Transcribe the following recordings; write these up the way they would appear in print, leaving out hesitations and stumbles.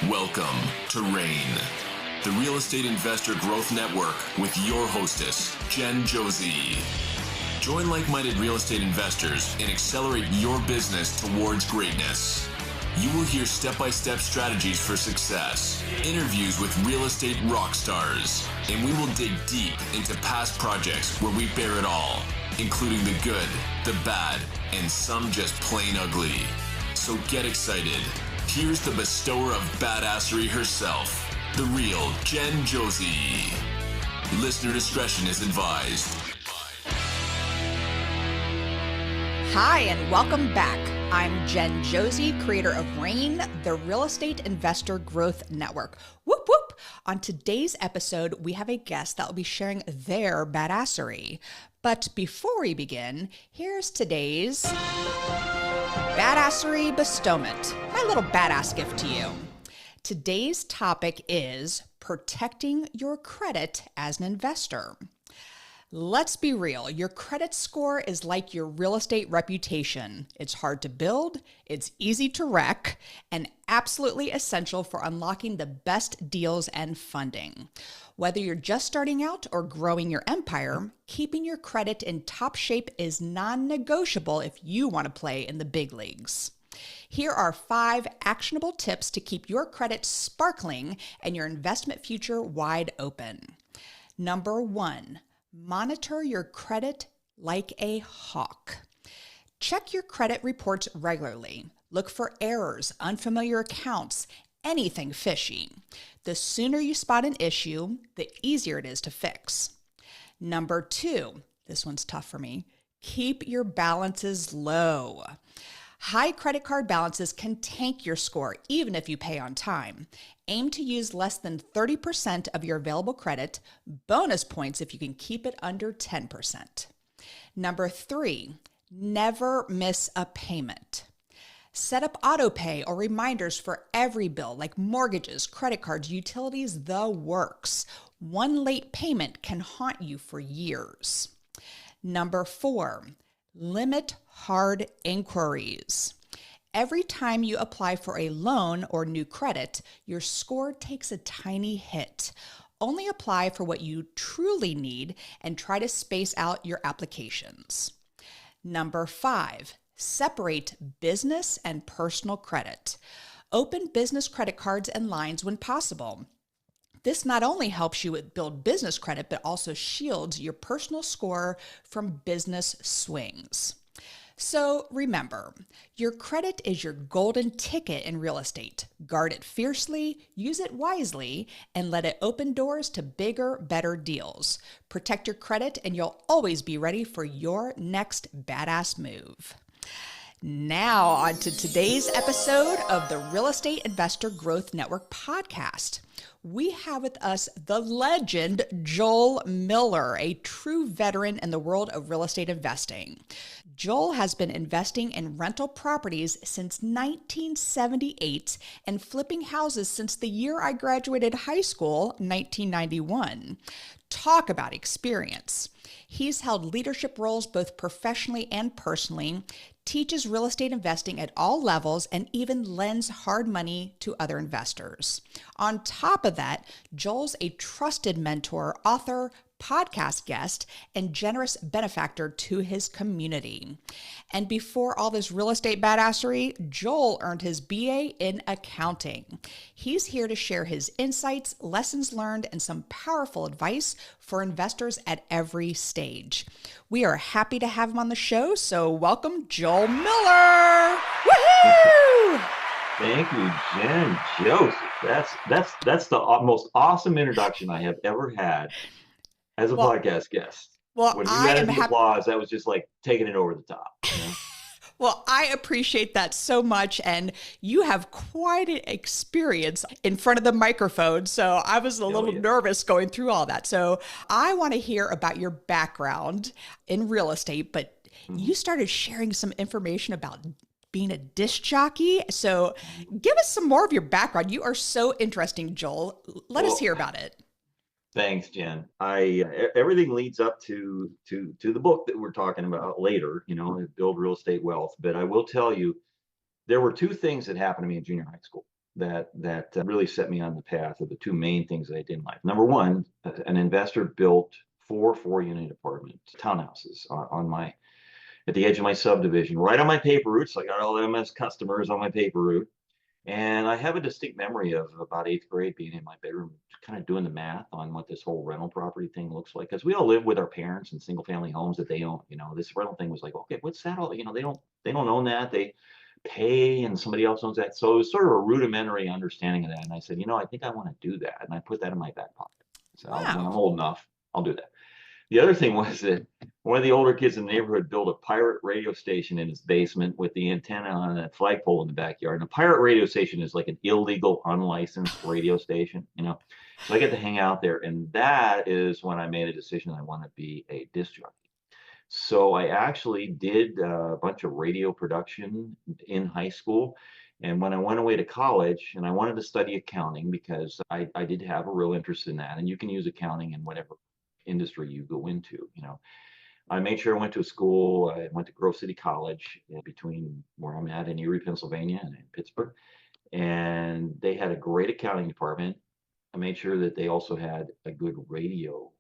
Welcome to RAIN, the Real Estate Investor Growth Network with your hostess, Jen Josey. Join like-minded real estate investors and accelerate your business towards greatness. You will hear step-by-step strategies for success, interviews with real estate rock stars, and we will dig deep into past projects where we bear it all, including the good, the bad, and some just plain ugly. So get excited. Here's the bestower of badassery herself, the real Jen Josey. Listener discretion is advised. Hi, and welcome back. I'm Jen Josey, creator of RAIN, the Real Estate Investor Growth Network. Whoop, whoop. On today's episode, we have a guest that will be sharing their badassery. But before we begin, here's today's badassery bestowment, my little badass gift to you. Today's topic is protecting your credit as an investor. Let's be real, your credit score is like your real estate reputation. It's hard to build, it's easy to wreck, and absolutely essential for unlocking the best deals and funding. Whether you're just starting out or growing your empire, keeping your credit in top shape is non-negotiable if you want to play in the big leagues. Here are 5 actionable tips to keep your credit sparkling and your investment future wide open. Number 1, monitor your credit like a hawk. Check your credit reports regularly. Look for errors, unfamiliar accounts, anything fishy. The sooner you spot an issue, the easier it is to fix. Number 2, this one's tough for me, keep your balances low. High credit card balances can tank your score even if you pay on time. Aim to use less than 30% of your available credit, bonus points if you can keep it under 10%. Number 3, never miss a payment. Set up auto pay or reminders for every bill like mortgages, credit cards, utilities, the works. One late payment can haunt you for years. Number 4, limit hard inquiries. Every time you apply for a loan or new credit, your score takes a tiny hit. Only apply for what you truly need and try to space out your applications. Number 5, separate business and personal credit. Open business credit cards and lines when possible. This not only helps you build business credit, but also shields your personal score from business swings. So remember, your credit is your golden ticket in real estate. Guard it fiercely, use it wisely, and let it open doors to bigger, better deals. Protect your credit and you'll always be ready for your next badass move. Now on to today's episode of the Real Estate Investor Growth Network podcast. We have with us the legend, Joel Miller, a true veteran in the world of real estate investing. Joel has been investing in rental properties since 1978 and flipping houses since the year I graduated high school, 1991. Talk about experience. He's held leadership roles both professionally and personally, teaches real estate investing at all levels, and even lends hard money to other investors. On top of that, Joel's a trusted mentor, author, podcast guest, and generous benefactor to his community. And before all this real estate badassery, Joel earned his BA in accounting. He's here to share his insights, lessons learned, and some powerful advice for investors at every stage. We are happy to have him on the show, so welcome, Joel Miller. Woohoo! Thank you, Jen Josey. That's the most awesome introduction I have ever had as a podcast guest. Well, when you added the applause, that was just like taking it over the top. You know? Well, I appreciate that so much, and you have quite an experience in front of the microphone, so I was a little nervous going through all that. So I want to hear about your background in real estate, but you started sharing some information about being a disc jockey. So give us some more of your background. You are so interesting, Joel. Let us hear about it. Thanks, Jen. Everything leads up to the book that we're talking about later, Build Real Estate Wealth. But I will tell you, there were 2 things that happened to me in junior high school. that really set me on the path of the two main things that I did in life. Number one, an investor built four-unit apartment townhouses on my at the edge of my subdivision, right on my paper route. So I got all them as customers on my paper route. And I have a distinct memory of about eighth grade being in my bedroom, kind of doing the math on what this whole rental property thing looks like. Because we all live with our parents in single family homes that they own. This rental thing was like, okay, what's that all? They don't own that. They pay and somebody else owns that. So it was sort of a rudimentary understanding of that. And I said, I think I want to do that. And I put that in my back pocket. So when I'm old enough, I'll do that. The other thing was that one of the older kids in the neighborhood built a pirate radio station in his basement with the antenna on a flagpole in the backyard. And a pirate radio station is like an illegal, unlicensed radio station, So I get to hang out there. And that is when I made a decision I want to be a disc jockey. So I actually did a bunch of radio production in high school. And when I went away to college, and I wanted to study accounting because I did have a real interest in that. And you can use accounting in whatever industry you go into. I made sure I went to a school. I went to Grove City College between where I'm at in Erie, Pennsylvania, and in Pittsburgh. And they had a great accounting department. I made sure that they also had a good radio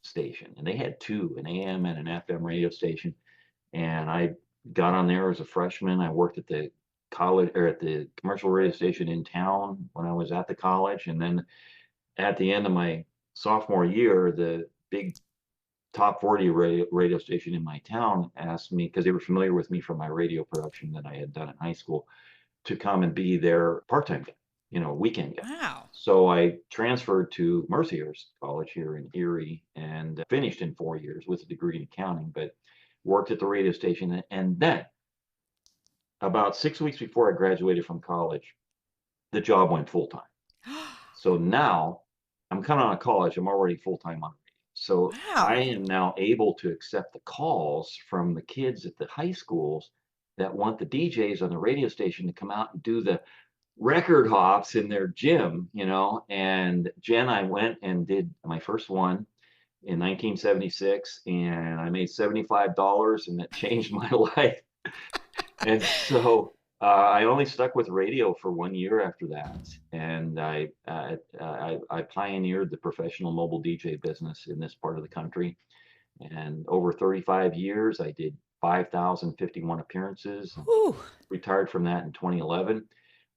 station. And they had two, an AM and an FM radio station. And I got on there as a freshman. I worked at the college or at the commercial radio station in town when I was at the college. And then at the end of my sophomore year, the big top 40 radio station in my town asked me, because they were familiar with me from my radio production that I had done in high school, to come and be their part-time guy, weekend guy. Wow. So I transferred to Mercyhurst College here in Erie and finished in 4 years with a degree in accounting, but worked at the radio station. And then about 6 weeks before I graduated from college, the job went full-time. So now I'm coming out of college, I'm already full-time on radio. So I am now able to accept the calls from the kids at the high schools that want the DJs on the radio station to come out and do the record hops in their gym, And Jen, I went and did my first one in 1976, and I made $75, and that changed my life. And so I only stuck with radio for 1 year after that, and I pioneered the professional mobile DJ business in this part of the country. And over 35 years, I did 5,051 appearances. Retired from that in 2011.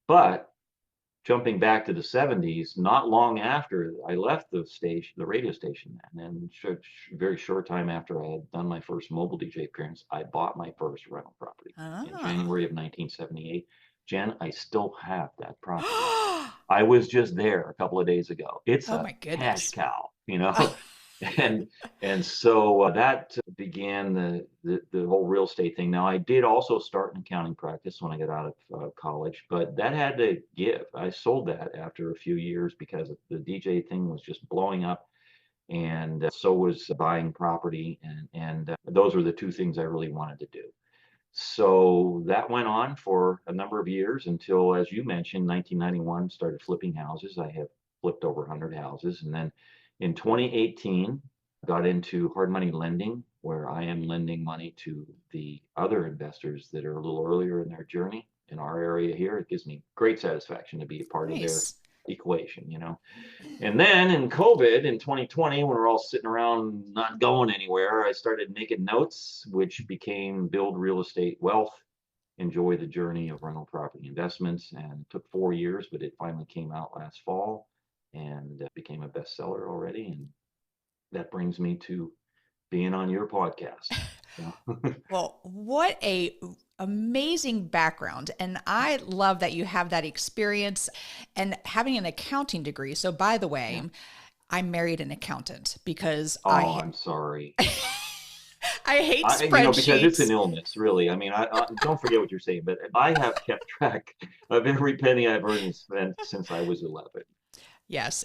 But jumping back to the 70s, not long after I left the radio station, and then very short time after I had done my first mobile DJ appearance, I bought my first rental property in January of 1978. Jen, I still have that property. I was just there a couple of days ago. It's a cash cow, and so that began the whole real estate thing. Now, I did also start an accounting practice when I got out of college, but that had to give. I sold that after a few years because the DJ thing was just blowing up, and so was buying property, and those were the two things I really wanted to do. So that went on for a number of years until, as you mentioned, 1991, started flipping houses. I have flipped over 100 houses, and then in 2018, got into hard money lending, where I am lending money to the other investors that are a little earlier in their journey in our area here. It gives me great satisfaction to be a part of their equation, And then in COVID in 2020, when we're all sitting around not going anywhere, I started making notes, which became Build Real Estate Wealth, Enjoy the Journey of Rental Property Investments. And it took 4 years, but it finally came out last fall and became a bestseller already. And that brings me to being on your podcast. Well, what a amazing background. And I love that you have that experience and having an accounting degree. So by the way, I married an accountant because I'm sorry. I hate spreadsheets. Because it's an illness, really. I mean, I don't forget what you're saying, but I have kept track of every penny I've earned and spent since I was 11. Yes,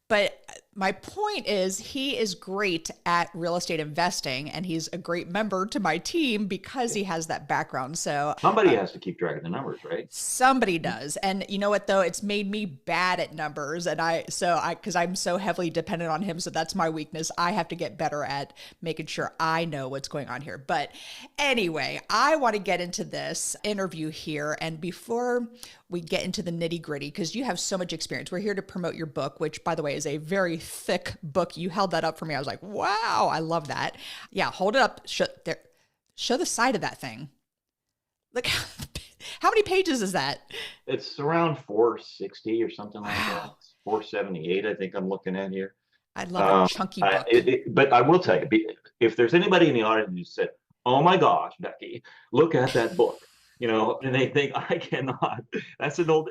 but my point is he is great at real estate investing, and he's a great member to my team because he has that background. So Somebody has to keep track of the numbers, right? somebody does. And you know what, though? It's made me bad at numbers. And because I'm so heavily dependent on him. So that's my weakness. I have to get better at making sure I know what's going on here. But anyway, I want to get into this interview here. And before we get into the nitty gritty, because you have so much experience, we're here to promote your book, which, by the way, is a very thick book. You held that up for me. I was like, wow, I love that. Yeah, hold it up. Show the side of that thing. Look, how many pages is that? It's around 460 or something like that. Wow. 478, I think I'm looking at here. I love a chunky book. But I will tell you, if there's anybody in the audience who said, "Oh my gosh, Becky, look at that book," and they think I cannot. That's an old,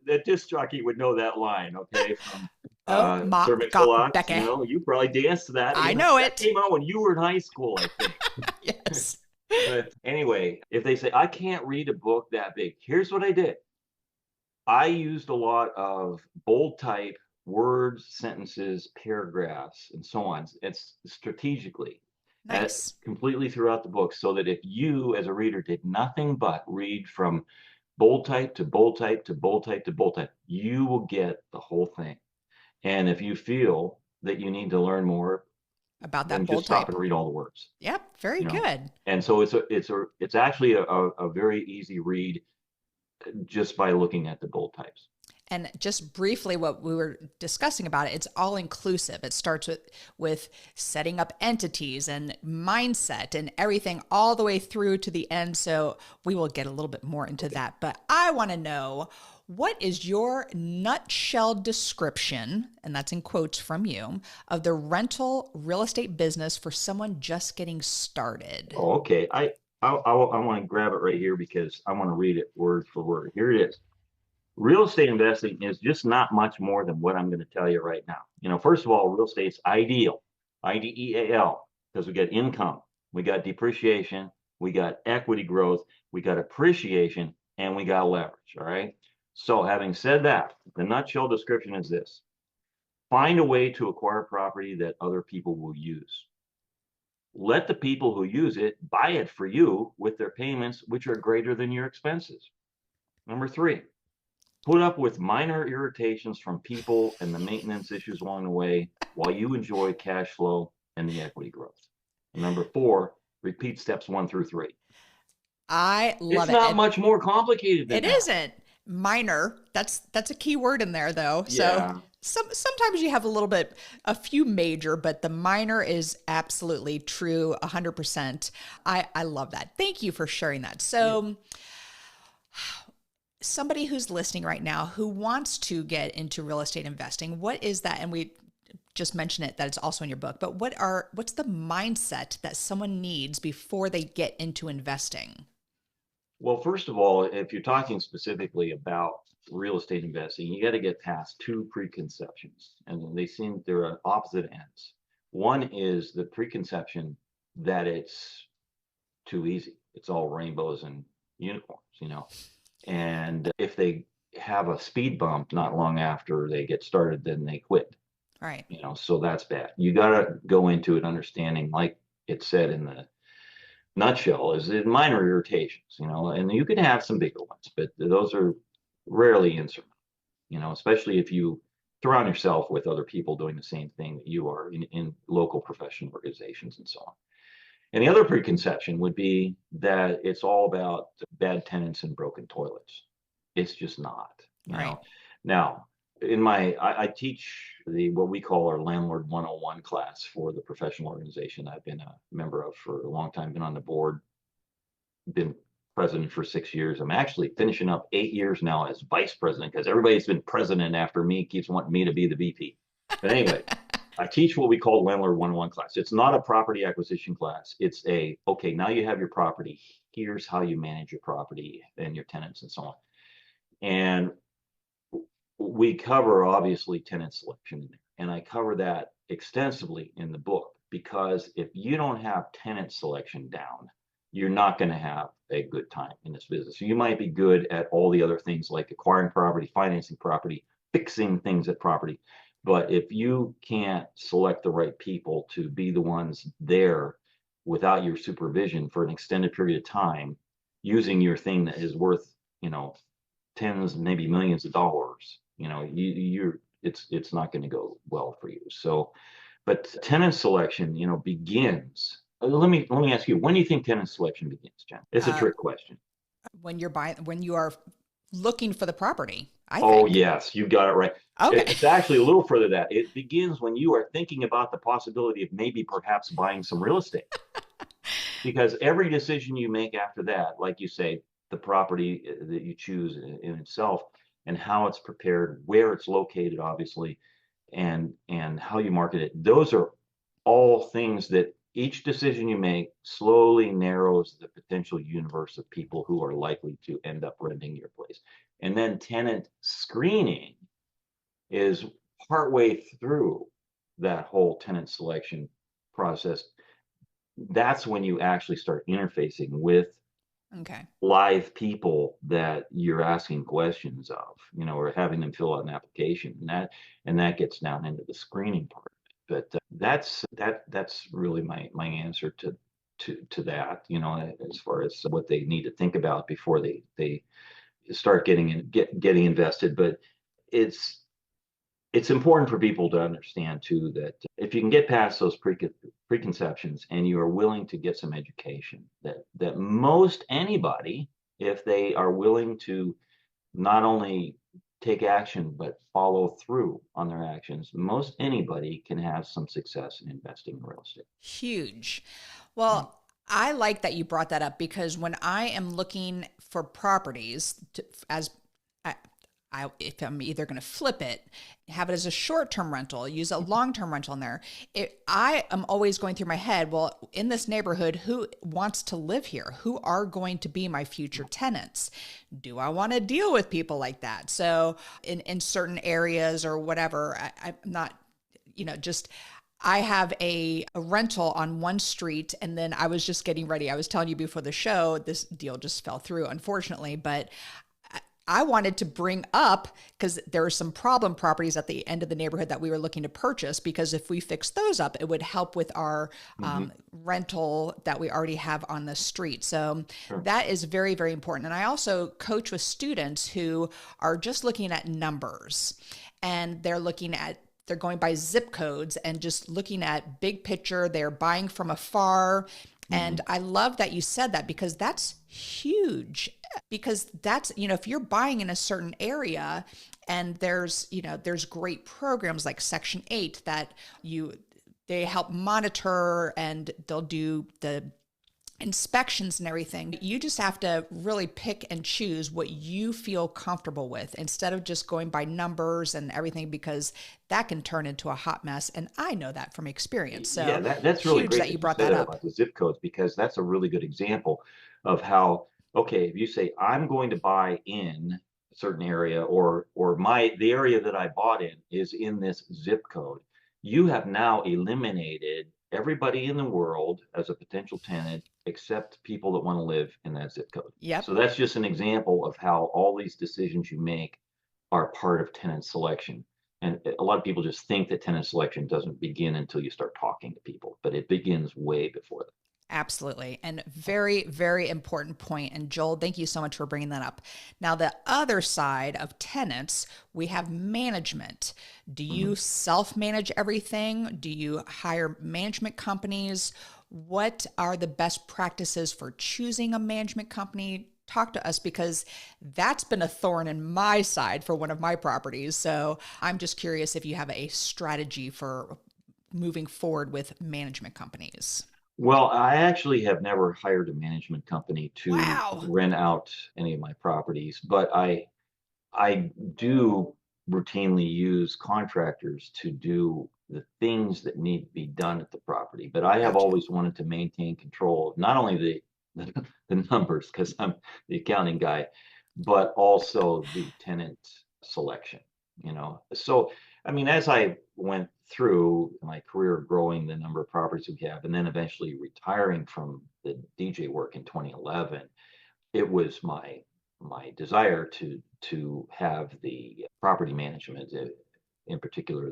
that disc jockey would know that line, okay, from Oh my Sir God, Mix-a-Lot. Becky. You probably danced to that. I know that it. came out when you were in high school, I think. Yes. But anyway, if they say, I can't read a book that big, here's what I did. I used a lot of bold type, words, sentences, paragraphs, and so on. It's strategically. Nice. Completely throughout the book, so that if you as a reader did nothing but read from bold type to bold type to bold type to bold type, you will get the whole thing. And if you feel that you need to learn more about that then bold just stop type. and read all the words. Yep, very good. And so it's actually a very easy read just by looking at the bold types. And just briefly, what we were discussing about it, it's all inclusive. It starts with setting up entities and mindset and everything all the way through to the end. So we will get a little bit more into that. But I want to know, what is your nutshell description, and that's in quotes from you, of the rental real estate business for someone just getting started? Oh, okay. I want to grab it right here because I want to read it word for word. Here it is. Real estate investing is just not much more than what I'm going to tell you right now. First of all, real estate's ideal, IDEAL, because we got income, we got depreciation, we got equity growth, we got appreciation, and we got leverage. All right. So having said that, the nutshell description is this: find a way to acquire property that other people will use. Let the people who use it buy it for you with their payments, which are greater than your expenses. Number 3, put up with minor irritations from people and the maintenance issues along the way while you enjoy cash flow and the equity growth. And number 4, repeat steps 1 through 3. I love it. It's not much more complicated than that. It isn't. Minor. That's a key word in there, though. Yeah. So sometimes you have a few major, but the minor is absolutely true, 100%. I love that. Thank you for sharing that. So somebody who's listening right now who wants to get into real estate investing, what is that? And we just mentioned it, that it's also in your book, but what's the mindset that someone needs before they get into investing? Well, first of all, if you're talking specifically about real estate investing, you got to get past 2 preconceptions, and they're at opposite ends. One is the preconception that it's too easy. It's all rainbows and unicorns, and if they have a speed bump not long after they get started, then they quit. Right. So that's bad. You got to go into it understanding, like it said in the nutshell, is in minor irritations, and you can have some bigger ones, but those are rarely insurmountable, especially if you surround yourself with other people doing the same thing that you are in local professional organizations and so on. And the other preconception would be that it's all about bad tenants and broken toilets. It's just not. Right. Now, I teach what we call our Landlord 101 class for the professional organization I've been a member of for a long time, been on the board, been president for 6 years. I'm actually finishing up 8 years now as vice president because everybody's been president after me, keeps wanting me to be the VP. But anyway, I teach what we call Landlord 101 class. It's not a property acquisition class. It's okay, now you have your property. Here's how you manage your property and your tenants and so on. And we cover obviously tenant selection in there, and I cover that extensively in the book, because if you don't have tenant selection down, you're not going to have a good time in this business. You might be good at all the other things like acquiring property, financing property, fixing things at property, But if you can't select the right people to be the ones there without your supervision for an extended period of time, using your thing that is worth, tens, maybe millions of dollars, it's not going to go well for you. So, but tenant selection, begins. Let me ask you, when do you think tenant selection begins, Jen? It's a Uh, trick question. when you are looking for the property, I Oh, think. yes, you got it right. Okay. It's actually a little further than that. It begins when you are thinking about the possibility of maybe perhaps buying some real estate. Because every decision you make after that, like you say, the property that you choose in itself and how it's prepared, where it's located, obviously, and how you market it, those are all things that each decision you make slowly narrows the potential universe of people who are likely to end up renting your place. And then tenant screening is partway through that whole tenant selection process. That's when you actually start interfacing with Okay. live people that you're asking questions of, or having them fill out an application, and that gets down into the screening part. But that's really my answer to that, as far as what they need to think about before they start getting invested. But it's it's important for people to understand too that if you can get past those preconceptions and you are willing to get some education, that most anybody, if they are willing to not only take action but follow through on their actions, most anybody can have some success in investing in real estate. Huge. Yeah. Well, I like that you brought that up because when I am looking for properties as if I'm either going to flip it, have it as a short-term rental, use a long-term rental in there, I am always going through my head, well, in this neighborhood, who wants to live here? Who are going to be my future tenants? Do I want to deal with people like that? So in certain areas or whatever, I'm not, just I have a rental on one street, and then I was just getting ready. I was telling you before the show, this deal just fell through, unfortunately, but I wanted to bring up because there are some problem properties at the end of the neighborhood that we were looking to purchase, because if we fix those up, it would help with our Hmm. rental that we already have on the street. So Sure. that is very, very important. And I also coach with students who are just looking at numbers, and they're going by zip codes and just looking at big picture. They're buying from afar. Hmm. And I love that you said that, because that's huge. Because that's, if you're buying in a certain area and there's great programs like Section 8 that they help monitor, and they'll do the inspections and everything. You just have to really pick and choose what you feel comfortable with instead of just going by numbers and everything, because that can turn into a hot mess. And I know that from experience. Yeah, So that's really huge great that you that you brought said that that up. about the zip codes, because that's a really good example of how, okay, if you say I'm going to buy in a certain area, or the area that I bought in is in this zip code, you have now eliminated everybody in the world as a potential tenant except people that want to live in that zip code. Yep. So that's just an example of how all these decisions you make are part of tenant selection. And a lot of people just think that tenant selection doesn't begin until you start talking to people, but it begins way before that. Absolutely. And very, very important point. And Joel, thank you so much for bringing that up. Now, the other side of tenants, we have management. Do you Mhm. self manage everything? Do you hire management companies? What are the best practices for choosing a management company? Talk to us, because that's been a thorn in my side for one of my properties. So I'm just curious if you have a strategy for moving forward with management companies. Well, I actually have never hired a management company to Wow. rent out any of my properties, but I do routinely use contractors to do the things that need to be done at the property. But I have Gotcha. always wanted to maintain control of not only the numbers, because I'm the accounting guy, but also the tenant selection, So, I mean, as I went through my career growing the number of properties we have, and then eventually retiring from the DJ work in 2011, it was my desire to have the property management, in particular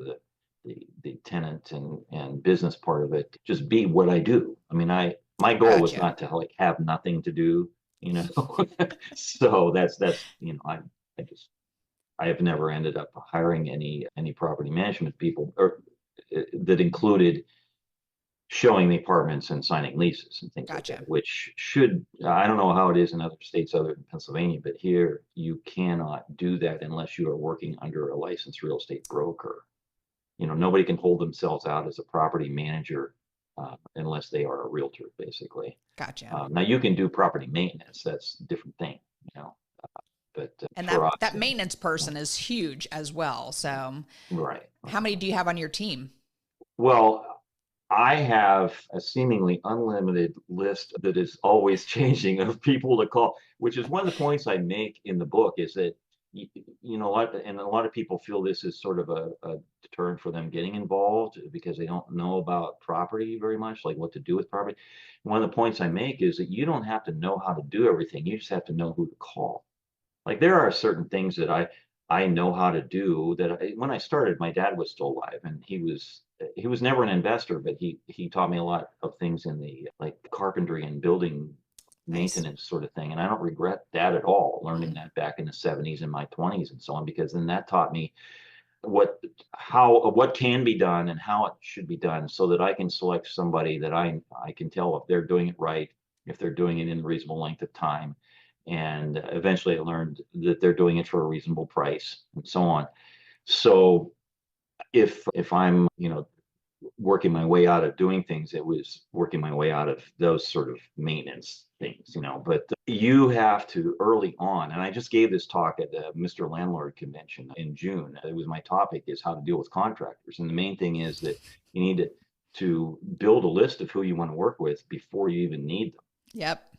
the tenant and business part of it just be what I do. I mean, my goal was Gotcha. not to like have nothing to do, So that's I just I have never ended up hiring any property management people or that included showing the apartments and signing leases and things like that, Gotcha. which I don't know how it is in other states other than Pennsylvania, but here you cannot do that unless you are working under a licensed real estate broker. Nobody can hold themselves out as a property manager unless they are a realtor, basically. Gotcha. Now you can do property maintenance. That's a different thing, you know, but And for us, that maintenance person is huge as well. So, right. how many do you have on your team? Well, I have a seemingly unlimited list that is always changing of people to call, which is one of the points I make in the book is that, a lot of people feel this is sort of a deterrent for them getting involved because they don't know about property very much, like what to do with property. One of the points I make is that you don't have to know how to do everything. You just have to know who to call. Like there are certain things that I know how to do that when I started, my dad was still alive and he was never an investor, but he taught me a lot of things in the like carpentry and building Nice. maintenance sort of thing. And I don't regret that at all, learning Mm. that back in the 70s and my 20s and so on, because then that taught me what can be done and how it should be done so that I can select somebody that I can tell if they're doing it right, if they're doing it in a reasonable length of time. And eventually I learned that they're doing it for a reasonable price and so on. So if I'm, working my way out of doing things, it was working my way out of those sort of maintenance things, but you have to early on, and I just gave this talk at the Mr. Landlord convention in June. It was my topic is how to deal with contractors. And the main thing is that you need to build a list of who you want to work with before you even need them. Yep.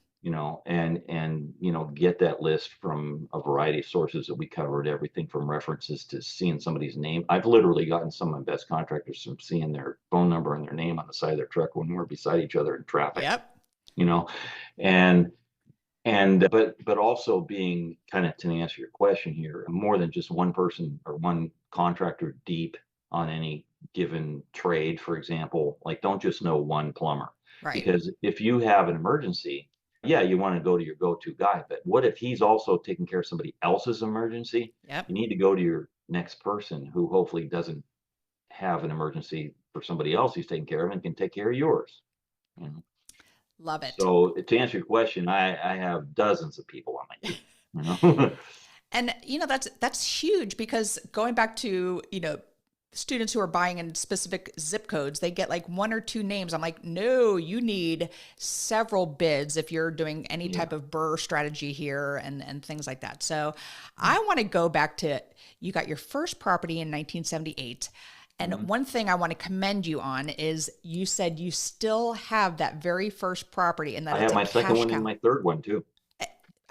And get that list from a variety of sources that we covered, everything from references to seeing somebody's name. I've literally gotten some of my best contractors from seeing their phone number and their name on the side of their truck when we're beside each other in traffic, Yep. you know, and but also being kind of, to answer your question here, more than just one person or one contractor deep on any given trade. For example, like don't just know one plumber, Right. because if you have an emergency, yeah, you want to go to your go-to guy, but what if he's also taking care of somebody else's emergency? Yep. You need to go to your next person who hopefully doesn't have an emergency for somebody else he's taking care of and can take care of yours. You know? Love it. So to answer your question, I have dozens of people on my team. And that's huge because going back to, students who are buying in specific zip codes, they get like one or two names. I'm like, no, you need several bids if you're doing any Yeah. type of BRRRR strategy here and things like that. So I want to go back to you got your first property in 1978. And Mhm. one thing I want to commend you on is you said you still have that very first property and that I it's have a my second cash one and cow. my third one too.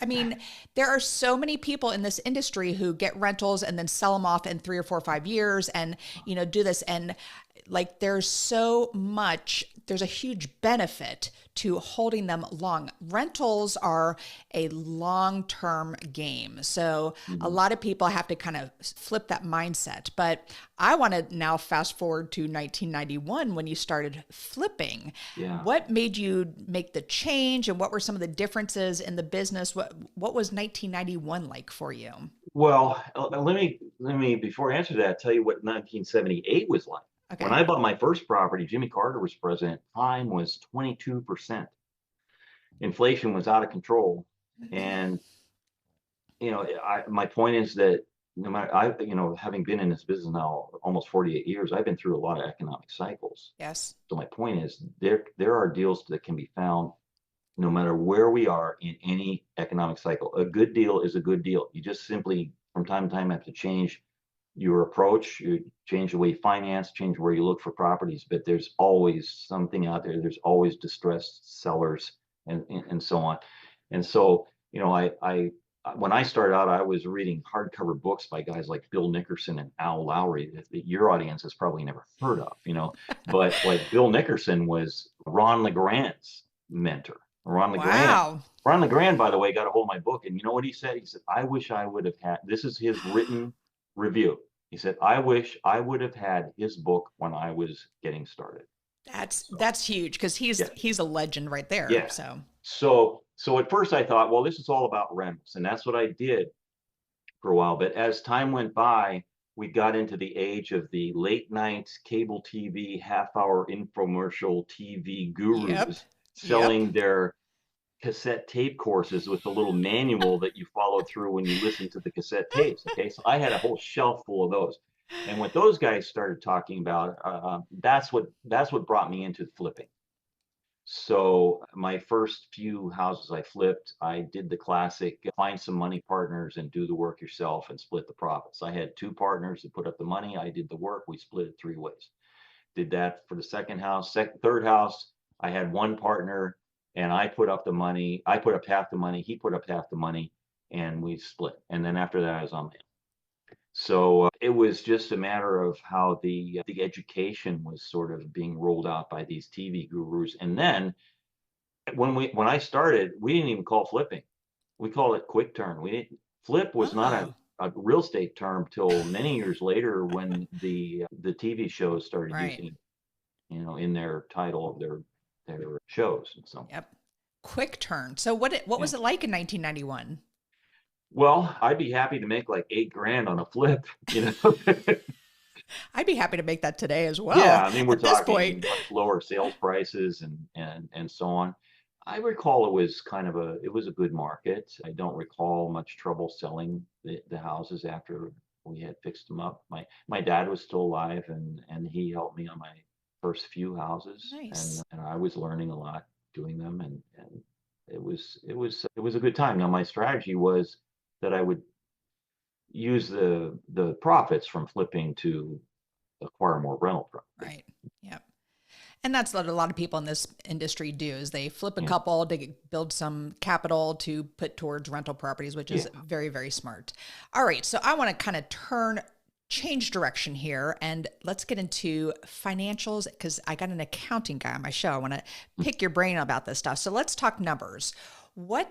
I mean, there are so many people in this industry who get rentals and then sell them off in 3 or 4 or 5 years and, do this. And like, there's a huge benefit to holding them long. Rentals are a long-term game. So a Mhm. lot of people have to kind of flip that mindset. But I want to now fast forward to 1991 when you started flipping. Yeah. What made you make the change and what were some of the differences in the business? What was 1991 like for you? Well, let me before I answer that, tell you what 1978 was like. When Okay. I bought my first property, Jimmy Carter was president. Crime was 22%. Inflation was out of control, and my point is that no matter having been in this business now almost 48 years, I've been through a lot of economic cycles. Yes. So my point is there are deals that can be found no matter where we are in any economic cycle. A good deal is a good deal. You just simply from time to time have to change your approach, you change the way you finance, change where you look for properties, but there's always something out there. There's always distressed sellers and so on. And so, I when I started out, I was reading hardcover books by guys like Bill Nickerson and Al Lowry that your audience has probably never heard of, but like Bill Nickerson was Ron LeGrand's mentor. Ron LeGrand. Wow. Ron LeGrand, by the way, got a hold of my book, and you know what he said? He said, "I wish I would have had." This is his written review. He said, I wish I would have had his book when I was getting started. So, That's huge because yeah, he's a legend right there. yeah. So So at first I thought, well, this is all about rentals, and that's what I did for a while. But as time went by, we got into the age of the late night cable TV, half-hour infomercial TV yep, gurus yep. selling their cassette tape courses with the little manual that you followed through when you listened to the cassette tapes. Okay, so I had a whole shelf full of those, and what those guys started talking about, that's what brought me into flipping. So my first few houses I flipped, I did the classic find some money partners and do the work yourself and split the profits. I had two partners that put up the money. I did the work. We split it three ways. Did that for the second house. Third house, I had one partner and I put up the money. I put up half the money. He put up half the money and we split. And then after that, I was on my own. So it was just a matter of how the education was sort of being rolled out by these TV gurus. And then when I started, we didn't even call flipping. We called it quick turn. We didn't flip was not Oh, a real estate term till many years later when the TV shows started right. using it, in their title of their shows. And so, Yep. Quick turn. So what yeah. was it like in 1991? Well, I'd be happy to make like 8 grand on a flip, you know. I'd be happy to make that today as Yeah, well I mean, we're at this point. talking much lower sales prices and so on. I recall it was a good market. I don't recall much trouble selling the houses after we had fixed them up. My dad was still alive and he helped me on my first few houses Nice. and I was learning a lot doing them and it was a good time. Now my strategy was that I would use the profits from flipping to acquire more rental property. Right. Yep. And that's what a lot of people in this industry do is they flip a Yeah. couple to build some capital to put towards rental properties, which is Yeah. very, very smart. All right. So I want to kind of change direction here and let's get into financials because I got an accounting guy on my show. I want to pick your brain about this stuff. So let's talk numbers. We're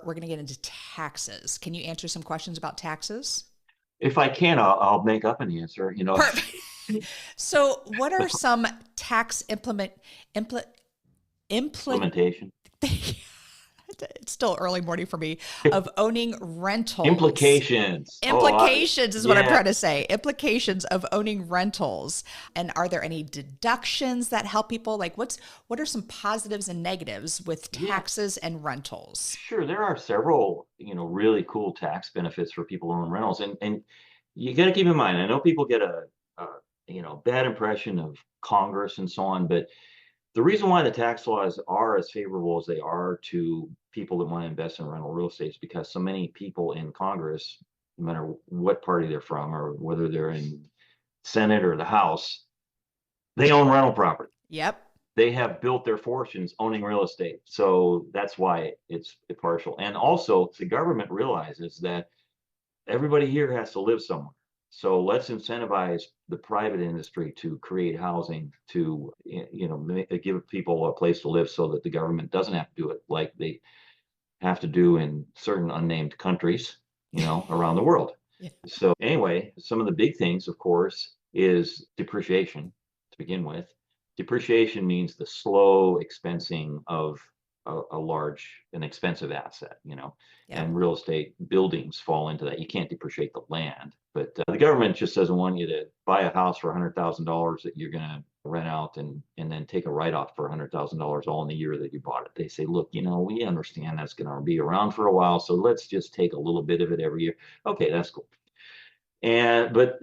going to get into taxes. Can you answer some questions about taxes? If I can, I'll make up an answer. Perfect. So, what are some tax implement, Implementation. it's still early morning for me, of owning rentals? Implications. Implications is what I'm Yeah. trying to say. Implications of owning rentals. And are there any deductions that help people? Like what are some positives and negatives with Yeah. taxes and rentals? Sure. There are several, really cool tax benefits for people who own rentals, and you got to keep in mind. I know people get a bad impression of Congress and so on, but the reason why the tax laws are as favorable as they are to people that want to invest in rental real estate is because so many people in Congress, no matter what party they're from or whether they're in Senate or the House, they own rental property. Yep. They have built their fortunes owning real estate. So that's why it's partial. And also, the government realizes that everybody here has to live somewhere. So let's incentivize the private industry to create housing to, give people a place to live so that the government doesn't have to do it like they have to do in certain unnamed countries, around the world. Yeah. So anyway, some of the big things, of course, is depreciation to begin with. Depreciation means the slow expensing of an expensive asset, Yep. and real estate buildings fall into that. You can't depreciate the land, but the government just doesn't want you to buy a house for $100,000 that you're going to rent out and then take a write-off for $100,000 all in the year that you bought it. They say, look, we understand that's going to be around for a while, so let's just take a little bit of it every year. Okay, that's cool. But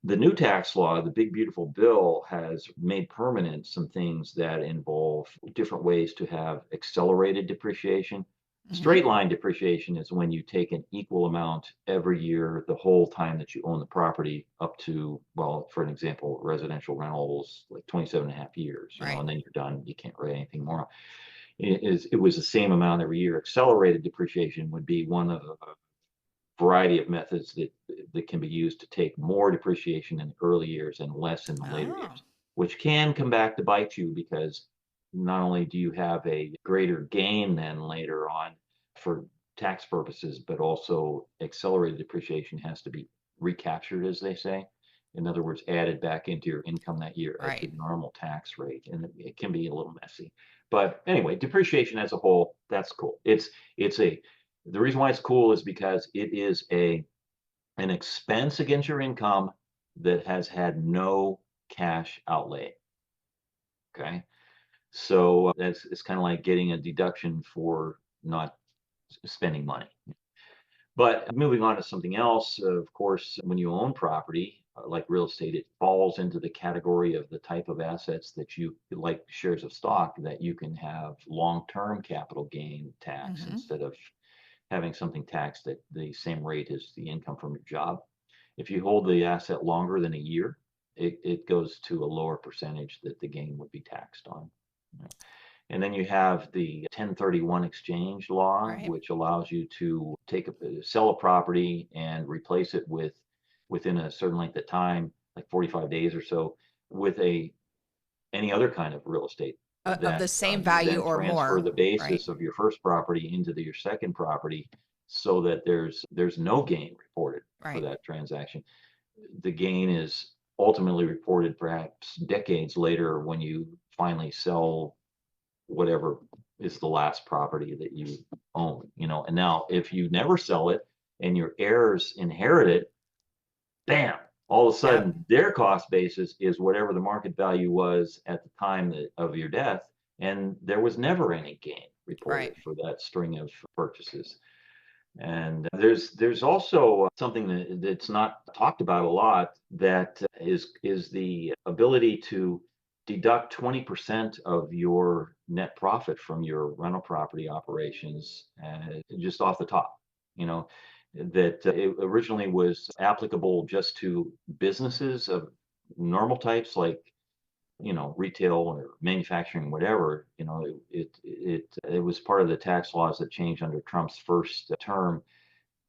the new tax law, the big beautiful bill, has made permanent some things that involve different ways to have accelerated depreciation. Hmm. Straight line depreciation is when you take an equal amount every year, the whole time that you own the property, up to, well, for an example, residential rentals, like 27 and a half years, Right. and then you're done. You can't write anything more. It was the same amount every year. Accelerated depreciation would be one of the variety of methods that can be used to take more depreciation in the early years and less in the later Oh, years, which can come back to bite you because not only do you have a greater gain then later on for tax purposes, but also accelerated depreciation has to be recaptured, as they say. In other words, added back into your income that year at the Right. normal tax rate, and it can be a little messy. But anyway, depreciation as a whole, that's cool. It's a the reason why it's cool is because it is an expense against your income that has had no cash outlay. Okay, so that's it's kind of like getting a deduction for not spending money. But moving on to something else, of course, when you own property, like real estate, it falls into the category of the type of assets that you, like shares of stock, that you can have long-term capital gain tax Mm-hmm. instead of having something taxed at the same rate as the income from your job. If you hold the asset longer than a year, it goes to a lower percentage that the gain would be taxed on. And then you have the 1031 exchange law, Right. which allows you to sell a property and replace it within a certain length of time, like 45 days or so, with any other kind of real estate Of the that same you value then or transfer more. the Right. basis of your first property into your second property, so that there's no gain reported for Right. that transaction. The gain is ultimately reported perhaps decades later when you finally sell whatever is the last property that you own, And now if you never sell it and your heirs inherit it, bam, all of a Yep. sudden their cost basis is whatever the market value was at the time of your death, and there was never any gain Right. reported for that string of purchases. And there's also something that's not talked about a lot, that is the ability to deduct 20% of your net profit from your rental property operations, just off the top. You know, that it originally was applicable just to businesses of normal types, like retail or manufacturing, whatever. It was part of the tax laws that changed under Trump's first term,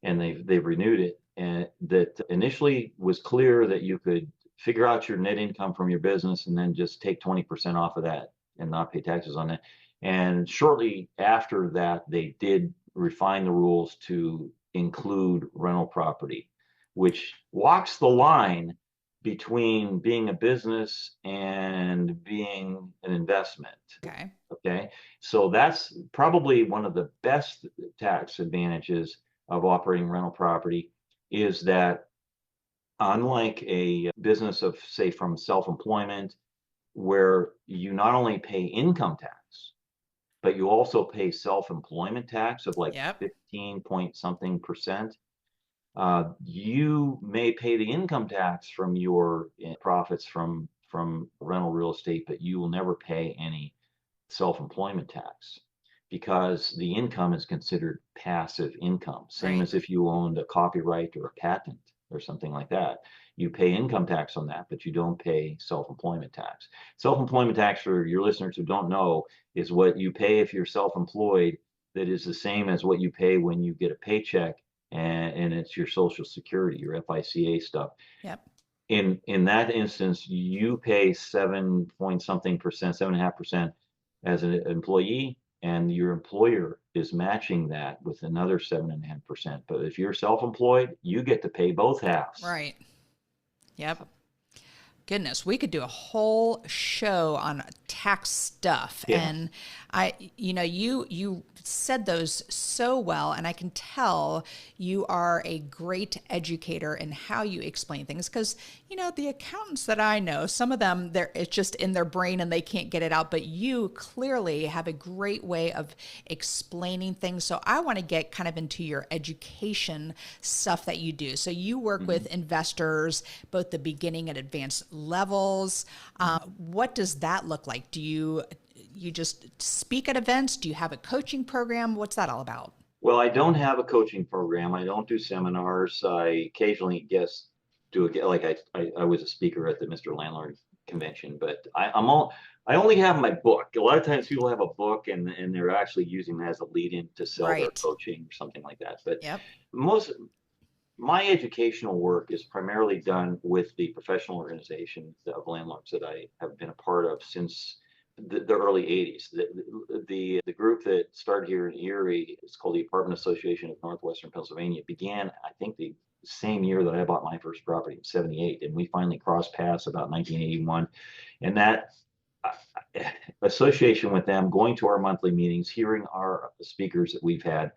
and they've renewed it. And that initially was clear that you could figure out your net income from your business and then just take 20% off of that and not pay taxes on that. And shortly after that, they did refine the rules to include rental property, which walks the line between being a business and being an investment. Okay. Okay. So that's probably one of the best tax advantages of operating rental property, is that unlike a business of, say, from self-employment, where you not only pay income tax, but you also pay self-employment tax of like Yep. 15 point something percent. You may pay the income tax from your profits from rental real estate, but you will never pay any self-employment tax, because the income is considered passive income, same Right. as if you owned a copyright or a patent or something like that. You pay income tax on that, but you don't pay self-employment tax. Self-employment tax, for your listeners who don't know, is what you pay if you're self-employed, that is the same as what you pay when you get a paycheck, and it's your Social Security, your FICA stuff. Yep. In that instance, you pay 7 point something percent, 7.5% as an employee, and your employer is matching that with another 7.5%. But if you're self-employed, you get to pay both halves. Right. Yep. Goodness, we could do a whole show on tax stuff. Yeah. And you said those so well, and I can tell you are a great educator in how you explain things, because the accountants that I know, some of them, it's just in their brain and they can't get it out, but you clearly have a great way of explaining things. So I want to get kind of into your education stuff that you do. So you work Mhm. with investors, both the beginning and advanced levels. What does that look like? Do you just speak at events? Do you have a coaching program? What's that all about? Well, I don't have a coaching program. I don't do seminars. I occasionally do it, like I was a speaker at the Mr. Landlord convention, but I only have my book. A lot of times people have a book, and they're actually using that as a lead in to sell their Right. coaching or something like that. But Yep. most my educational work is primarily done with the professional organization of landlords that I have been a part of since the early 80s. The group that started here in Erie is called the Apartment Association of Northwestern Pennsylvania. Began, I think, the same year that I bought my first property in 78. And we finally crossed paths about 1981. And that association with them, going to our monthly meetings, hearing our speakers that we've had,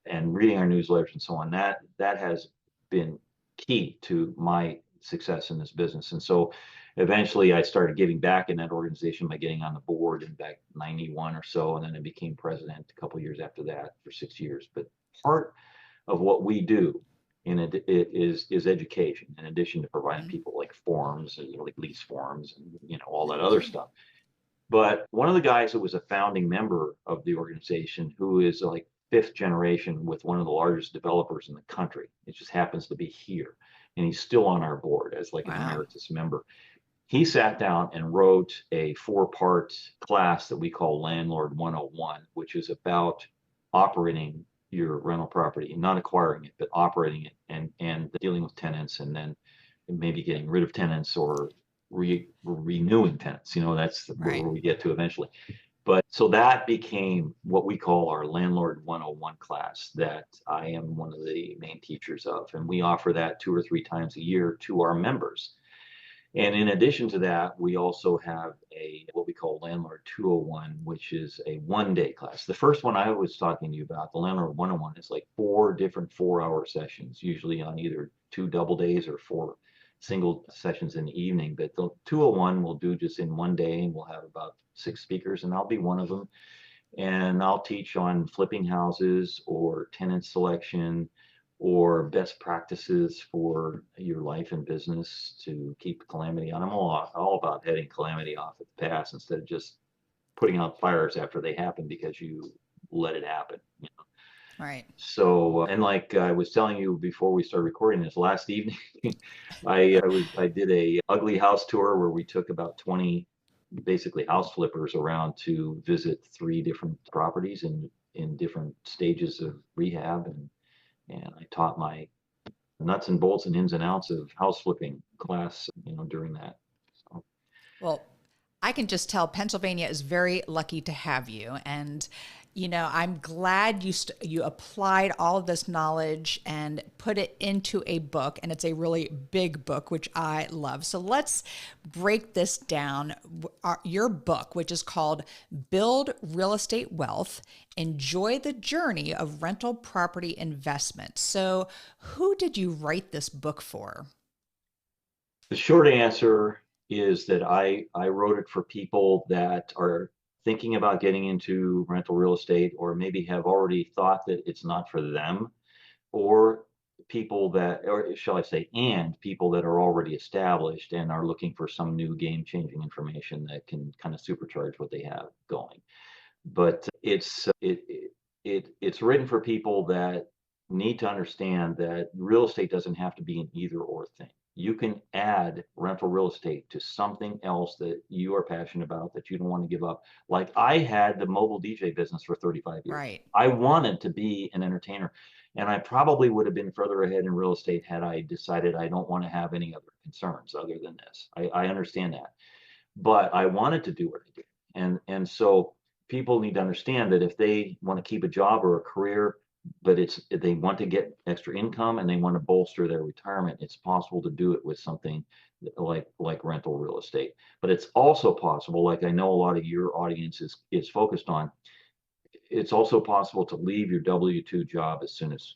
and reading our newsletters and so on, that has been key to my success in this business. And so eventually I started giving back in that organization by getting on the board in back 91 or so, and then I became president a couple of years after that for 6 years. But part of what we do in it is education, in addition to providing people like forms, like lease forms and all that other stuff. But one of the guys who was a founding member of the organization, who is like fifth generation with one of the largest developers in the country, it just happens to be here, and he's still on our board as like an Wow. emeritus member. He sat down and wrote a 4-part class that we call Landlord 101, which is about operating your rental property, not acquiring it, but operating it, and dealing with tenants, and then maybe getting rid of tenants or renewing tenants. That's where Right. we get to eventually. But so that became what we call our Landlord 101 class that I am one of the main teachers of. And we offer that 2 or 3 times a year to our members. And in addition to that, we also have what we call Landlord 201, which is a 1-day class. The first one I was talking to you about, the Landlord 101, is like 4 different 4-hour sessions, usually on either 2 double days or 4 single sessions in the evening. But the 201 we'll do just in 1 day, and we'll have about 6 speakers, and I'll be one of them. And I'll teach on flipping houses or tenant selection or best practices for your life and business to keep calamity on. I'm all about heading calamity off at the pass instead of just putting out fires after they happen because you let it happen. Right. So, and like I was telling you before we started recording this last evening, I did a ugly house tour where we took about 20 basically house flippers around to visit 3 different properties in different stages of rehab, and I taught my nuts and bolts and ins and outs of house flipping class, during that. So, Well, I can just tell Pennsylvania is very lucky to have you. And, I'm glad you applied all of this knowledge and put it into a book. And it's a really big book, which I love. So let's break this down. Your book, which is called Build Real Estate Wealth, Enjoy the Journey of Rental Property Investment. So who did you write this book for? the short answer is that I wrote it for people that are thinking about getting into rental real estate, or maybe have already thought that it's not for them, or people that, or shall I say, and people that are already established and are looking for some new game-changing information that can kind of supercharge what they have going. But it's written for people that need to understand that real estate doesn't have to be an either or thing. You can add rental real estate to something else that you are passionate about, that you don't want to give up. Like I had the mobile DJ business for 35 years. Right. I wanted to be an entertainer, and I probably would have been further ahead in real estate had I decided I don't want to have any other concerns other than this. I understand that, but I wanted to do what I did. And so people need to understand that if they want to keep a job or a career, but if they want to get extra income and they want to bolster their retirement, it's possible to do it with something like rental real estate. But it's also possible, like I know a lot of your audience is focused on, it's also possible to leave your W-2 job as soon as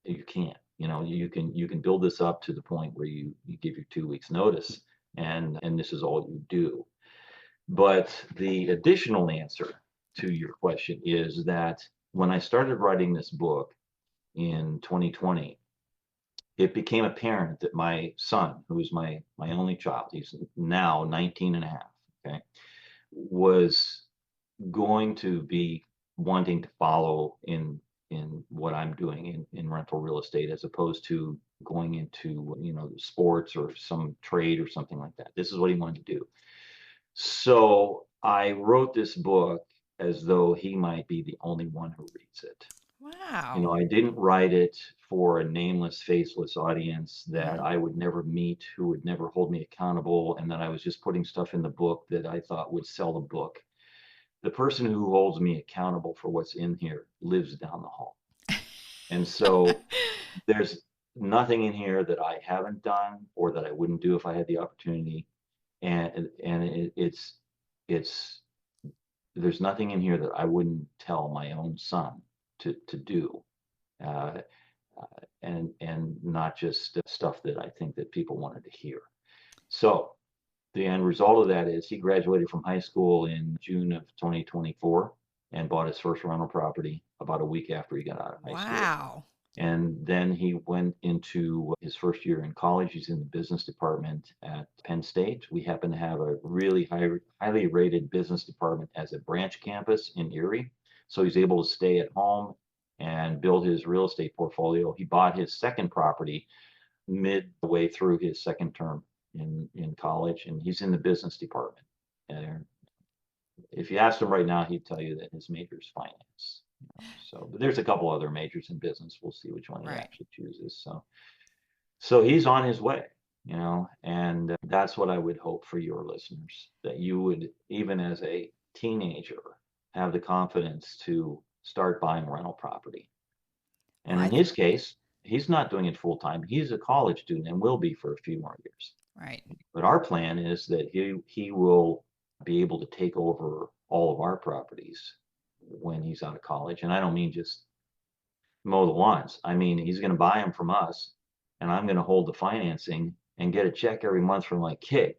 you can. You can build this up to the point where you give your 2 weeks notice, and this is all you do. But the additional answer to your question is that when I started writing this book in 2020, it became apparent that my son, who is my only child, he's now 19 and a half, okay, was going to be wanting to follow in what I'm doing in rental real estate, as opposed to going into sports or some trade or something like that. This is what he wanted to do. So I wrote this book as though he might be the only one who reads it. Wow. I didn't write it for a nameless, faceless audience that Mhm. I would never meet, who would never hold me accountable, and that I was just putting stuff in the book that I thought would sell the book. The person who holds me accountable for what's in here lives down the hall. And so there's nothing in here that I haven't done or that I wouldn't do if I had the opportunity. It's there's nothing in here that I wouldn't tell my own son to do. Uh, and not just stuff that I think that people wanted to hear. So the end result of that is he graduated from high school in June of 2024 and bought his first rental property about a week after he got out of high school. Wow. And then he went into his first year in college. He's in the business department at Penn State. We happen to have a really highly rated business department as a branch campus in Erie. So he's able to stay at home and build his real estate portfolio. He bought his second property midway through his second term in college, and he's in the business department. And if you asked him right now, he'd tell you that his major is finance. So, but there's a couple other majors in business. We'll see which one he Right. actually chooses. So he's on his way, and that's what I would hope for your listeners, that you would, even as a teenager, have the confidence to start buying rental property. And Well, in his case, he's not doing it full time. He's a college student and will be for a few more years. right. But our plan is that he will be able to take over all of our properties when he's out of college. And I don't mean just mow the lawns. I mean, he's going to buy them from us, and I'm going to hold the financing and get a check every month from my kid.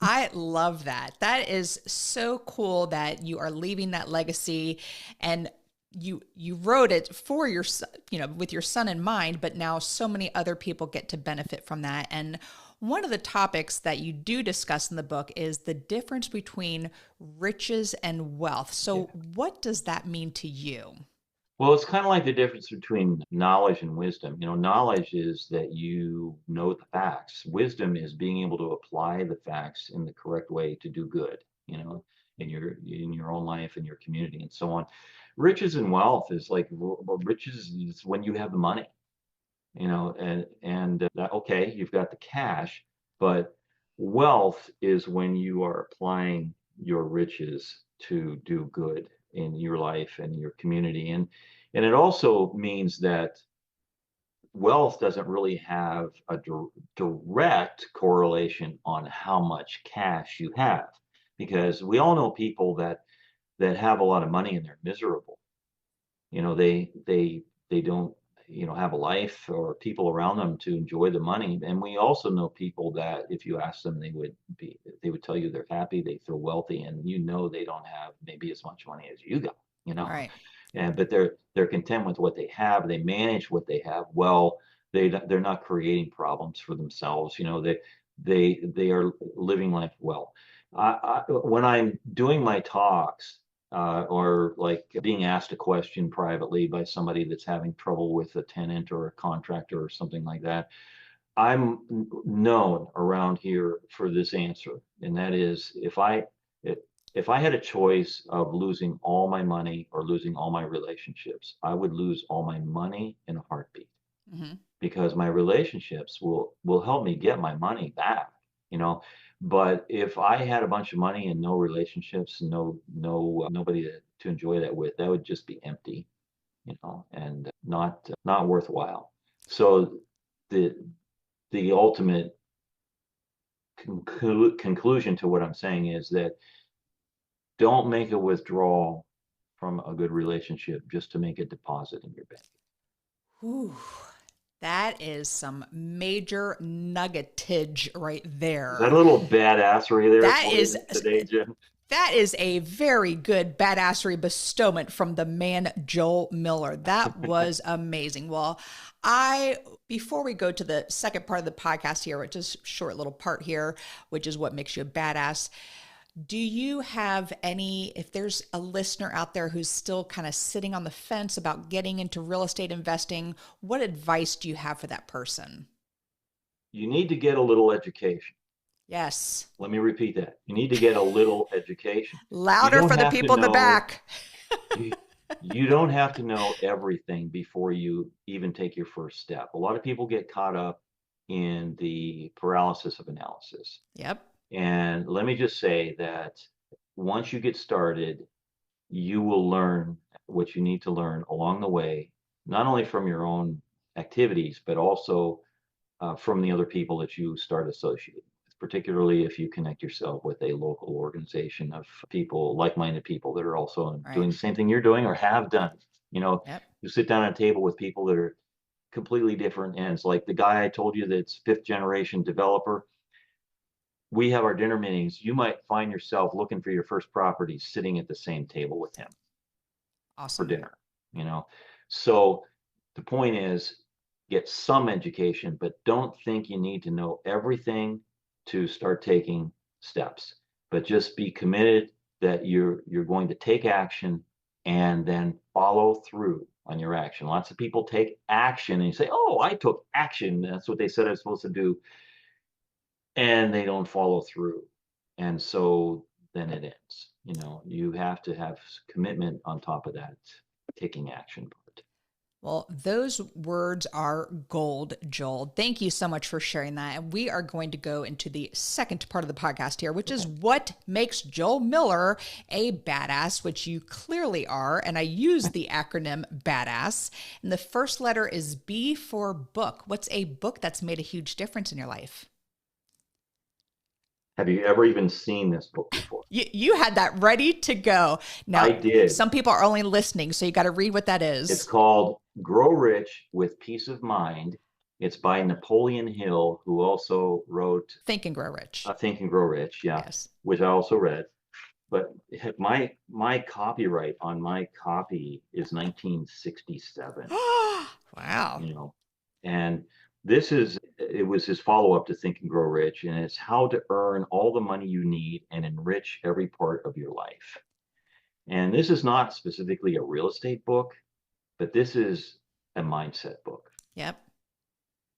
I love that. That is so cool that you are leaving that legacy, and you wrote it for your with your son in mind, but now so many other people get to benefit from that. And one of the topics that you do discuss in the book is the difference between riches and wealth. So what does that mean to you? Well, it's kind of like the difference between knowledge and wisdom. Knowledge is that you know the facts. Wisdom is being able to apply the facts in the correct way to do good, in your own life, in your community, and so on. Riches and wealth is like, well, riches is when you have the money, and that, okay, you've got the cash, but wealth is when you are applying your riches to do good in your life and your community. And it also means that wealth doesn't really have a direct correlation on how much cash you have, because we all know people that have a lot of money and they're miserable. They don't have a life or people around them to enjoy the money. And we also know people that if you ask them, they would tell you they're happy, they feel wealthy, and they don't have maybe as much money as you got, Right. but they're content with what they have. They manage what they have well. They're not creating problems for themselves. They are living life well. When I'm doing my talks, or like being asked a question privately by somebody that's having trouble with a tenant or a contractor or something like that, I'm known around here for this answer, and that is, if I had a choice of losing all my money or losing all my relationships, I would lose all my money in a heartbeat, Mm-hmm. because my relationships will help me get my money back, But if I had a bunch of money and no relationships, nobody to enjoy that with, that would just be empty, and not worthwhile. So the ultimate conclusion to what I'm saying is that don't make a withdrawal from a good relationship just to make a deposit in your bank. Ooh, that is some major nuggetage right Is that there. a little badassery there That for is you today, Jen? that is a very good badassery bestowment from the man Joel Miller. That was amazing. Well, before we go to the second part of the podcast here, which is a short little part here, which is what makes you a badass. Do you have if there's a listener out there who's still kind of sitting on the fence about getting into real estate investing, what advice do you have for that person? You need to get a little education. Yes. Let me repeat that. You need to get a little education. Louder for the people in the back. You don't have to know everything before you even take your first step. A lot of people get caught up in the paralysis of analysis. Yep. And let me just say that once you get started, you will learn what you need to learn along the way, not only from your own activities, but also from the other people that you start associating with, particularly if you connect yourself with a local organization of people, like-minded people that are also Right. doing the same thing you're doing or have done. Yep. You sit down at a table with people that are completely different ends. Like the guy I told you that's fifth generation developer, we have our dinner meetings. You might find yourself looking for your first property sitting at the same table with him for Awesome. dinner, you know? So the point is, get some education, but don't think you need to know everything to start taking steps. But just be committed that you're going to take action and then follow through on your action. Lots of people take action and you say, "Oh, I took action. That's what they said I was supposed to do," and they don't follow through. And so then it ends. You have to have commitment on top of that taking action part. Well, those words are gold, Joel. Thank you so much for sharing that. And we are going to go into the second part of the podcast here, which is what makes Joel Miller a badass, which you clearly are. And I use the acronym BADASS. And the first letter is B for book. What's a book that's made a huge difference in your life? Have you ever even seen this book before? You had that ready to go. Now, I did. Some people are only listening, so you got to read what that is. It's called Grow Rich with Peace of Mind. It's by Napoleon Hill, who also wrote Think and Grow Rich. Think and Grow Rich, yeah, Yes. which I also read. But my copyright on my copy is 1967. Wow. And it was his follow-up to Think and Grow Rich, and it's how to earn all the money you need and enrich every part of your life. And this is not specifically a real estate book, but this is a mindset book. Yep.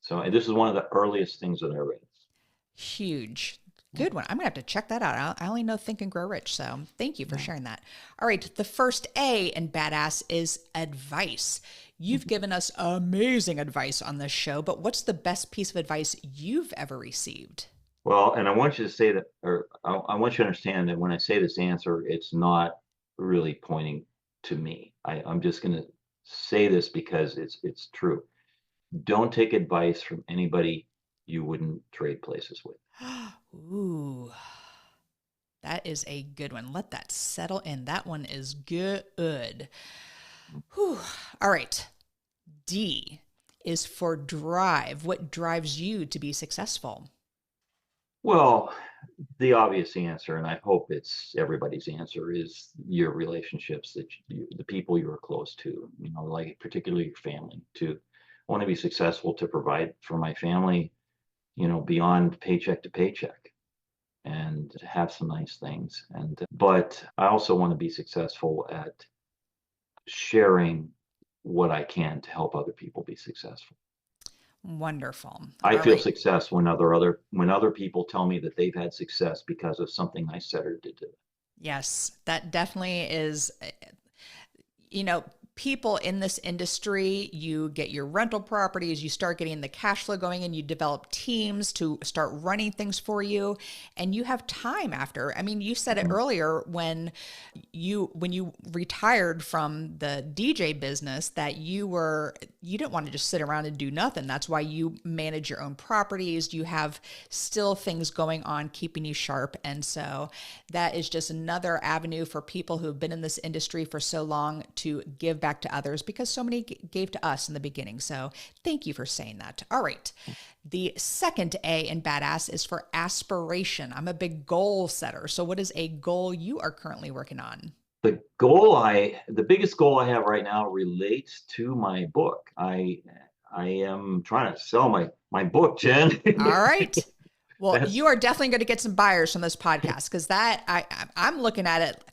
So this is one of the earliest things that I read. Huge. Good one. I'm going to have to check that out. I only know Think and Grow Rich. So thank you for sharing that. All right. The first A in badass is advice. You've given us amazing advice on this show, but what's the best piece of advice you've ever received? Well, and I want you to say that, or I want you to understand that when I say this answer, it's not really pointing to me. I'm just going to say this because it's true. Don't take advice from anybody you wouldn't trade places with. Ooh, that is a good one. Let that settle in. That one is good. Whew. All right. D is for drive. What drives you to be successful? Well, the obvious answer, and I hope it's everybody's answer, is your relationships, the people you're close to, like particularly your family. I want to be successful to provide for my family, beyond paycheck to paycheck, and have some nice things. But I also want to be successful at sharing what I can to help other people be successful. Wonderful. I feel success when other people tell me that they've had success because of something I said or did to them. Yes, that definitely is, people in this industry, you get your rental properties, you start getting the cash flow going, and you develop teams to start running things for you, and you have time after. I mean, you said it earlier when you retired from the DJ business that you didn't want to just sit around and do nothing. That's why you manage your own properties. You have still things going on keeping you sharp. And so that is just another avenue for people who have been in this industry for so long to give back to others, because so many gave to us in the beginning. So thank you for saying that. All right. The second A in badass is for aspiration. I'm a big goal setter. So what is a goal you are currently working on? The biggest goal I have right now relates to my book. I am trying to sell my book, Jen. All right. Well, you are definitely going to get some buyers from this podcast, because I'm looking at it.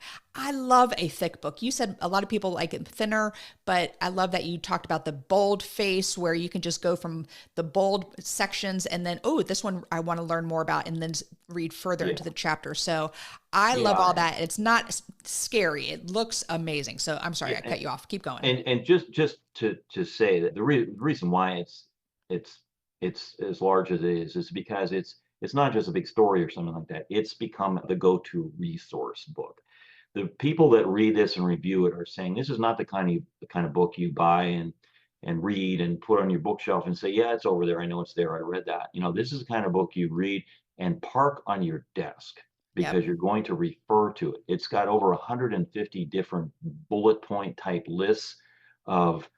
I love a thick book. You said a lot of people like it thinner, but I love that you talked about the bold face, where you can just go from the bold sections and then, oh, this one I want to learn more about, and then read further into the chapter. So I love all that. It's not scary. It looks amazing. So I'm sorry, I cut you off. Keep going. And just to say that the reason why it's as large as it is because it's not just a big story or something like that. It's become the go-to resource book. The people that read this and review it are saying this is not the kind of book you buy and and read and put on your bookshelf and say, yeah, it's over there. I know it's there. I read that. This is the kind of book you read and park on your desk because you're going to refer to it. It's got over 150 different bullet point type lists of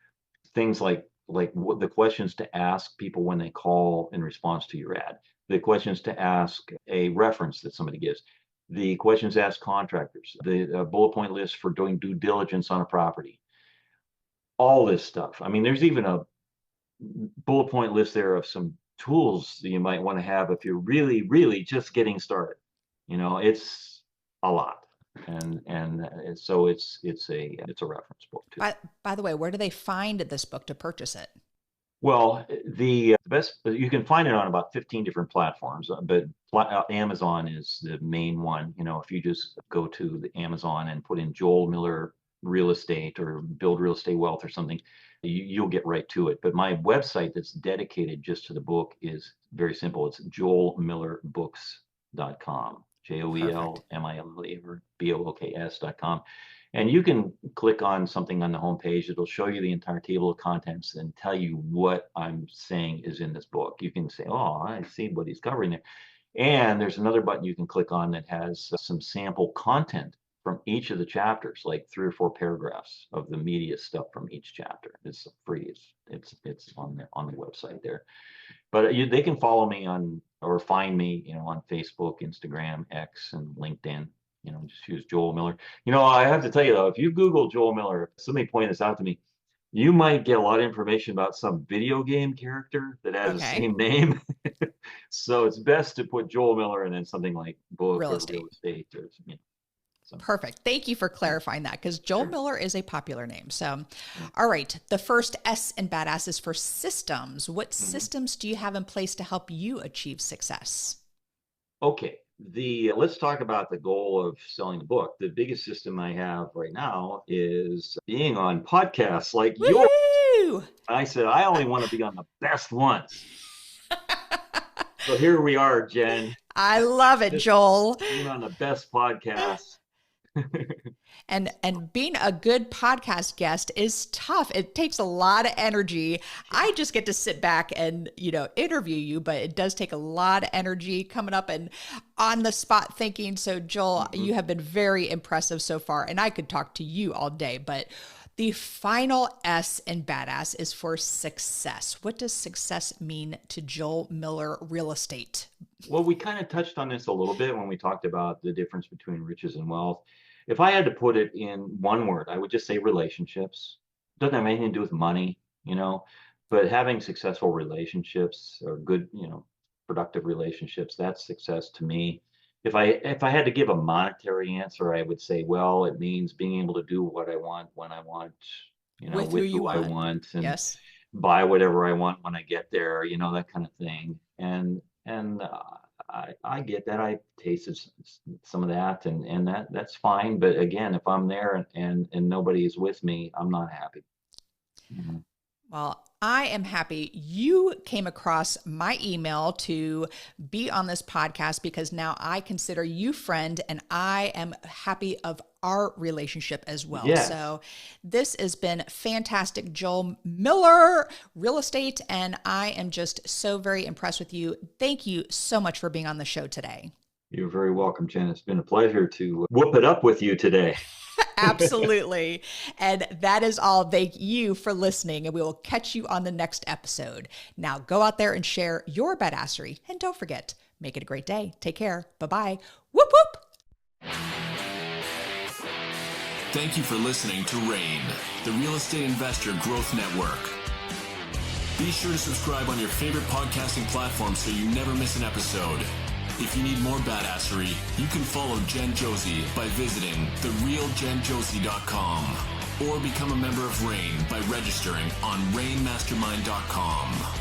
things like what the questions to ask people when they call in response to your ad, the questions to ask a reference that somebody gives, the questions to ask contractors, the bullet point list for doing due diligence on a property, all this stuff. I mean, there's even a bullet point list there of some tools that you might want to have if you're really, really just getting started. It's a lot. And so it's a reference book too. By the way, where do they find this book to purchase it? Well, the best, you can find it on about 15 different platforms, but Amazon is the main one. If you just go to the Amazon and put in Joel Miller Real Estate or Build Real Estate Wealth or something, you'll get right to it. But my website that's dedicated just to the book is very simple. It's joelmillerbooks.com. JOELMILLE or BOOKS.com. And you can click on something on the homepage. It'll show you the entire table of contents and tell you what I'm saying is in this book. You can say, oh, I see what he's covering there. And there's another button you can click on that has some sample content from each of the chapters, like 3 or 4 paragraphs of the media stuff from each chapter. It's free. It's on the website there. But they can follow me or find me, on Facebook, Instagram, X, and LinkedIn. Just use Joel Miller. I have to tell you though, if you Google Joel Miller, if somebody pointed this out to me, you might get a lot of information about some video game character that has the same name. So it's best to put Joel Miller and then something like book real or estate. real estate or So. Perfect. Thank you for clarifying that because Joel Miller is a popular name. So, all right. The first S in badass is for systems. What systems do you have in place to help you achieve success? Okay. Let's talk about the goal of selling the book. The biggest system I have right now is being on podcasts like yours. I said, I only want to be on the best ones. So here we are, Jen. I love it, Joel. Being on the best podcast. And being a good podcast guest is tough. It takes a lot of energy. I just get to sit back and, interview you, but it does take a lot of energy coming up and on the spot thinking. So Joel, you have been very impressive so far, and I could talk to you all day, but the final S in badass is for success. What does success mean to Joel Miller Real Estate? Well, we kind of touched on this a little bit when we talked about the difference between riches and wealth. If I had to put it in one word, I would just say relationships. It doesn't have anything to do with money, but having successful relationships or good, productive relationships, that's success to me. If I had to give a monetary answer, I would say, well, it means being able to do what I want when I want, with who I want, and buy whatever I want when I get there, that kind of thing. And I get that. I tasted some of that, and that's fine. But again, if I'm there and nobody is with me, I'm not happy. Mm-hmm. Well, I am happy you came across my email to be on this podcast because now I consider you friend, and I am happy of our relationship as well. Yes. So this has been fantastic, Joel Miller Real Estate, and I am just so very impressed with you. Thank you so much for being on the show today. You're very welcome, Jen. It's been a pleasure to whoop it up with you today. Absolutely. And that is all. Thank you for listening, and we will catch you on the next episode. Now go out there and share your badassery, and don't forget, make it a great day. Take care. Bye-bye. Whoop, whoop. Thank you for listening to RAIN, the Real Estate Investor Growth Network. Be sure to subscribe on your favorite podcasting platform so you never miss an episode. If you need more badassery, you can follow Jen Josey by visiting therealjenjosey.com or become a member of RAIN by registering on rainmastermind.com.